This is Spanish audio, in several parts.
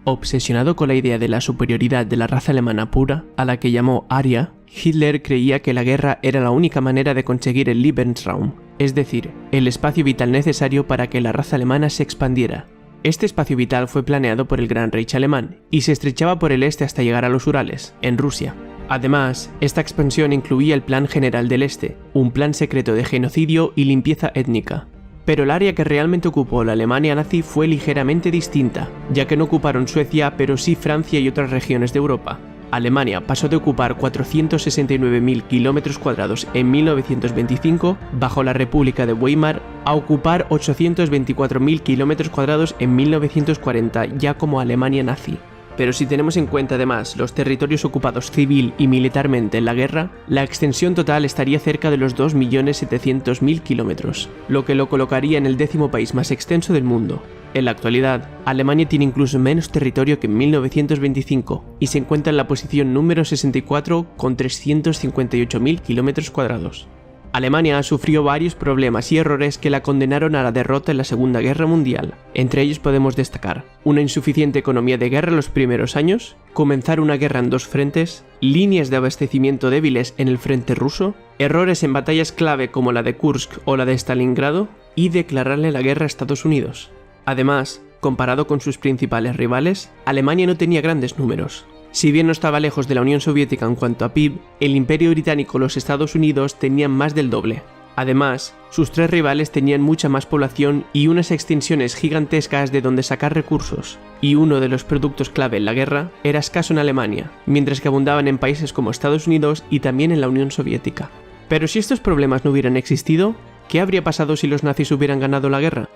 Obsesionado con la idea de la superioridad de la raza alemana pura, a la que llamó Aria, Hitler creía que la guerra era la única manera de conseguir el Lebensraum, es decir, el espacio vital necesario para que la raza alemana se expandiera. Este espacio vital fue planeado por el Gran Reich alemán y se estrechaba por el este hasta llegar a los Urales, en Rusia. Además, esta expansión incluía el Plan General del Este, un plan secreto de genocidio y limpieza étnica. Pero el área que realmente ocupó la Alemania nazi fue ligeramente distinta, ya que no ocuparon Suecia, pero sí Francia y otras regiones de Europa. Alemania pasó de ocupar 469.000 km² en 1925, bajo la República de Weimar, a ocupar 824.000 km² en 1940, ya como Alemania nazi. Pero si tenemos en cuenta además los territorios ocupados civil y militarmente en la guerra, la extensión total estaría cerca de los 2.700.000 kilómetros, lo que lo colocaría en el 10º país más extenso del mundo. En la actualidad, Alemania tiene incluso menos territorio que en 1925 y se encuentra en la posición número 64 con 358.000 km². Alemania sufrió varios problemas y errores que la condenaron a la derrota en la Segunda Guerra Mundial. Entre ellos podemos destacar una insuficiente economía de guerra en los primeros años, comenzar una guerra en dos frentes, líneas de abastecimiento débiles en el frente ruso, errores en batallas clave como la de Kursk o la de Stalingrado y declararle la guerra a Estados Unidos. Además, comparado con sus principales rivales, Alemania no tenía grandes números. Si bien no estaba lejos de la Unión Soviética en cuanto a PIB, el Imperio Británico y los Estados Unidos tenían más del doble. Además, sus tres rivales tenían mucha más población y unas extensiones gigantescas de donde sacar recursos, y uno de los productos clave en la guerra era escaso en Alemania, mientras que abundaban en países como Estados Unidos y también en la Unión Soviética. Pero si estos problemas no hubieran existido, ¿qué habría pasado si los nazis hubieran ganado la guerra?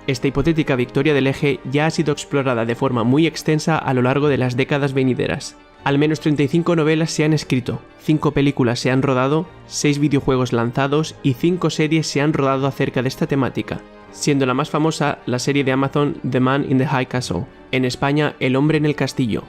Esta hipotética victoria del eje ya ha sido explorada de forma muy extensa a lo largo de las décadas venideras. Al menos 35 novelas se han escrito, 5 películas se han rodado, 6 videojuegos lanzados y 5 series se han rodado acerca de esta temática, siendo la más famosa la serie de Amazon The Man in the High Castle, en España El hombre en el castillo.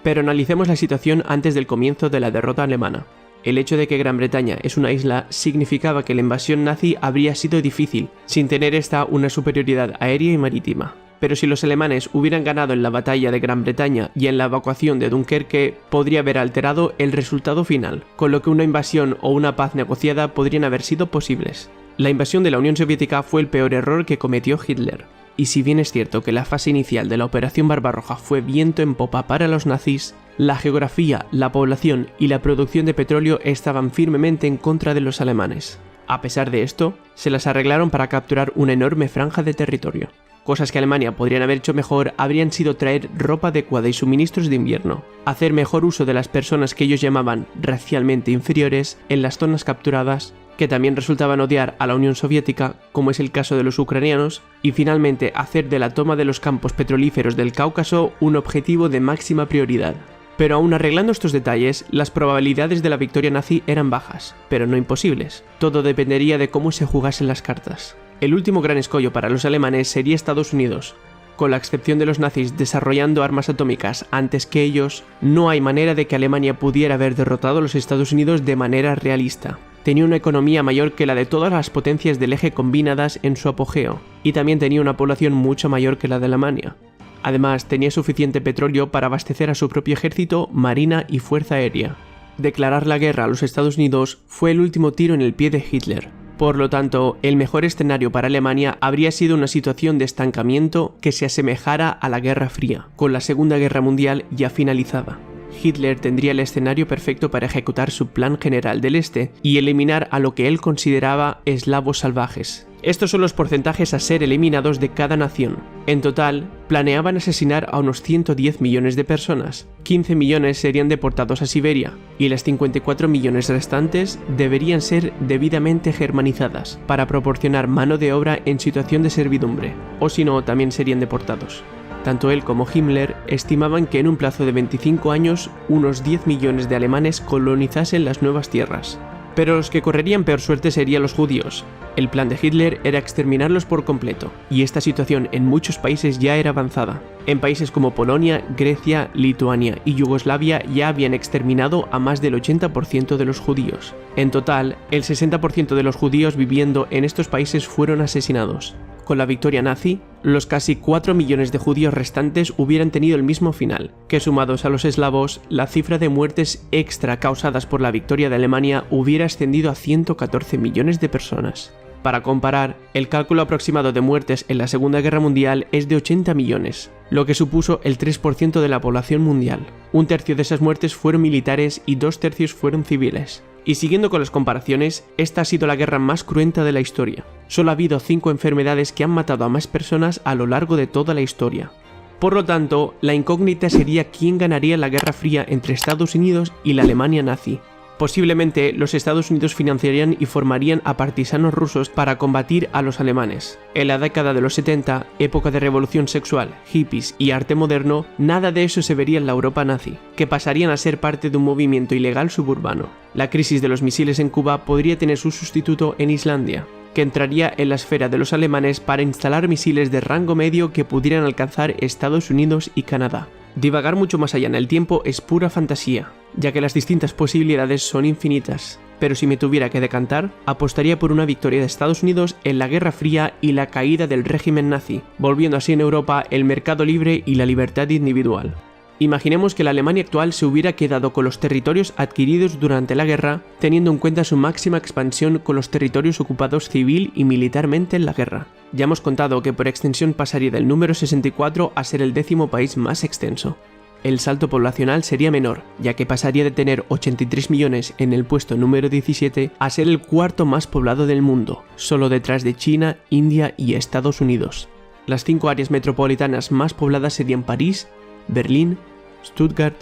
Pero analicemos la situación antes del comienzo de la derrota alemana. El hecho de que Gran Bretaña es una isla significaba que la invasión nazi habría sido difícil, sin tener esta una superioridad aérea y marítima. Pero si los alemanes hubieran ganado en la batalla de Gran Bretaña y en la evacuación de Dunkerque, podría haber alterado el resultado final, con lo que una invasión o una paz negociada podrían haber sido posibles. La invasión de la Unión Soviética fue el peor error que cometió Hitler. Y si bien es cierto que la fase inicial de la Operación Barbarroja fue viento en popa para los nazis, la geografía, la población y la producción de petróleo estaban firmemente en contra de los alemanes. A pesar de esto, se las arreglaron para capturar una enorme franja de territorio. Cosas que Alemania podrían haber hecho mejor habrían sido traer ropa adecuada y suministros de invierno, hacer mejor uso de las personas que ellos llamaban racialmente inferiores en las zonas capturadas, que también resultaban odiar a la Unión Soviética, como es el caso de los ucranianos, y finalmente hacer de la toma de los campos petrolíferos del Cáucaso un objetivo de máxima prioridad. Pero aún arreglando estos detalles, las probabilidades de la victoria nazi eran bajas, pero no imposibles. Todo dependería de cómo se jugasen las cartas. El último gran escollo para los alemanes sería Estados Unidos. Con la excepción de los nazis desarrollando armas atómicas antes que ellos, no hay manera de que Alemania pudiera haber derrotado a los Estados Unidos de manera realista. Tenía una economía mayor que la de todas las potencias del eje combinadas en su apogeo, y también tenía una población mucho mayor que la de Alemania. Además, tenía suficiente petróleo para abastecer a su propio ejército, marina y fuerza aérea. Declarar la guerra a los Estados Unidos fue el último tiro en el pie de Hitler. Por lo tanto, el mejor escenario para Alemania habría sido una situación de estancamiento que se asemejara a la Guerra Fría, con la Segunda Guerra Mundial ya finalizada. Hitler tendría el escenario perfecto para ejecutar su Plan General del Este y eliminar a lo que él consideraba eslavos salvajes. Estos son los porcentajes a ser eliminados de cada nación. En total, planeaban asesinar a unos 110 millones de personas, 15 millones serían deportados a Siberia, y las 54 millones restantes deberían ser debidamente germanizadas para proporcionar mano de obra en situación de servidumbre, o si no, también serían deportados. Tanto él como Himmler estimaban que en un plazo de 25 años, unos 10 millones de alemanes colonizasen las nuevas tierras. Pero los que correrían peor suerte serían los judíos. El plan de Hitler era exterminarlos por completo, y esta situación en muchos países ya era avanzada. En países como Polonia, Grecia, Lituania y Yugoslavia ya habían exterminado a más del 80% de los judíos. En total, el 60% de los judíos viviendo en estos países fueron asesinados. Con la victoria nazi, los casi 4 millones de judíos restantes hubieran tenido el mismo final, que sumados a los eslavos, la cifra de muertes extra causadas por la victoria de Alemania hubiera ascendido a 114 millones de personas. Para comparar, el cálculo aproximado de muertes en la Segunda Guerra Mundial es de 80 millones, lo que supuso el 3% de la población mundial. Un tercio de esas muertes fueron militares y 2/3 fueron civiles. Y siguiendo con las comparaciones, esta ha sido la guerra más cruenta de la historia. Solo ha habido 5 enfermedades que han matado a más personas a lo largo de toda la historia. Por lo tanto, la incógnita sería quién ganaría la Guerra Fría entre Estados Unidos y la Alemania nazi. Posiblemente los Estados Unidos financiarían y formarían a partisanos rusos para combatir a los alemanes. En la década de los 70, época de revolución sexual, hippies y arte moderno, nada de eso se vería en la Europa nazi, que pasarían a ser parte de un movimiento ilegal suburbano. La crisis de los misiles en Cuba podría tener su sustituto en Islandia, que entraría en la esfera de los alemanes para instalar misiles de rango medio que pudieran alcanzar Estados Unidos y Canadá. Divagar mucho más allá en el tiempo es pura fantasía, ya que las distintas posibilidades son infinitas. Pero si me tuviera que decantar, apostaría por una victoria de Estados Unidos en la Guerra Fría y la caída del régimen nazi, volviendo así en Europa el mercado libre y la libertad individual. Imaginemos que la Alemania actual se hubiera quedado con los territorios adquiridos durante la guerra, teniendo en cuenta su máxima expansión con los territorios ocupados civil y militarmente en la guerra. Ya hemos contado que por extensión pasaría del número 64 a ser el 10º país más extenso. El salto poblacional sería menor, ya que pasaría de tener 83 millones en el puesto número 17 a ser el 4º más poblado del mundo, solo detrás de China, India y Estados Unidos. Las 5 áreas metropolitanas más pobladas serían París, Berlín, Stuttgart,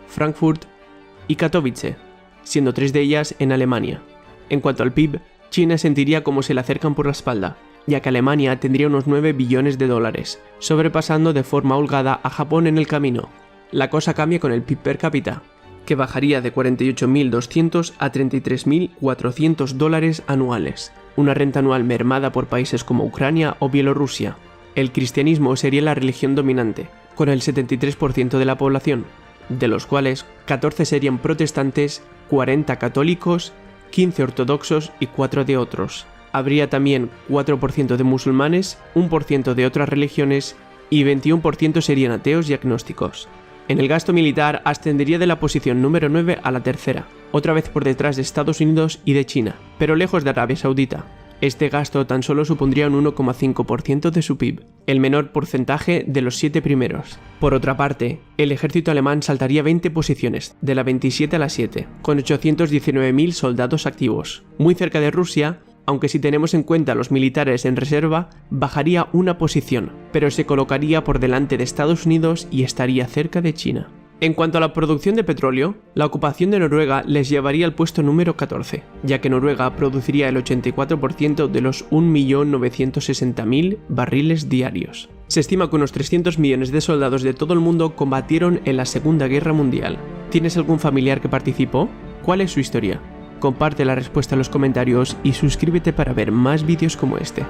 Frankfurt y Katowice, siendo 3 de ellas en Alemania. En cuanto al PIB, China sentiría como se le acercan por la espalda, ya que Alemania tendría unos 9 billones de dólares, sobrepasando de forma holgada a Japón en el camino. La cosa cambia con el PIB per cápita, que bajaría de 48.200 a 33.400 dólares anuales, una renta anual mermada por países como Ucrania o Bielorrusia. El cristianismo sería la religión dominante, con el 73% de la población, de los cuales 14 serían protestantes, 40 católicos, 15 ortodoxos y 4 de otros. Habría también 4% de musulmanes, 1% de otras religiones y 21% serían ateos y agnósticos. En el gasto militar ascendería de la posición número 9 a la tercera, otra vez por detrás de Estados Unidos y de China, pero lejos de Arabia Saudita. Este gasto tan solo supondría un 1,5% de su PIB, el menor porcentaje de los 7 primeros. Por otra parte, el ejército alemán saltaría 20 posiciones, de la 27 a la 7, con 819.000 soldados activos, muy cerca de Rusia, aunque si tenemos en cuenta los militares en reserva, bajaría una posición, pero se colocaría por delante de Estados Unidos y estaría cerca de China. En cuanto a la producción de petróleo, la ocupación de Noruega les llevaría al puesto número 14, ya que Noruega produciría el 84% de los 1.960.000 barriles diarios. Se estima que unos 300 millones de soldados de todo el mundo combatieron en la Segunda Guerra Mundial. ¿Tienes algún familiar que participó? ¿Cuál es su historia? Comparte la respuesta en los comentarios y suscríbete para ver más vídeos como este.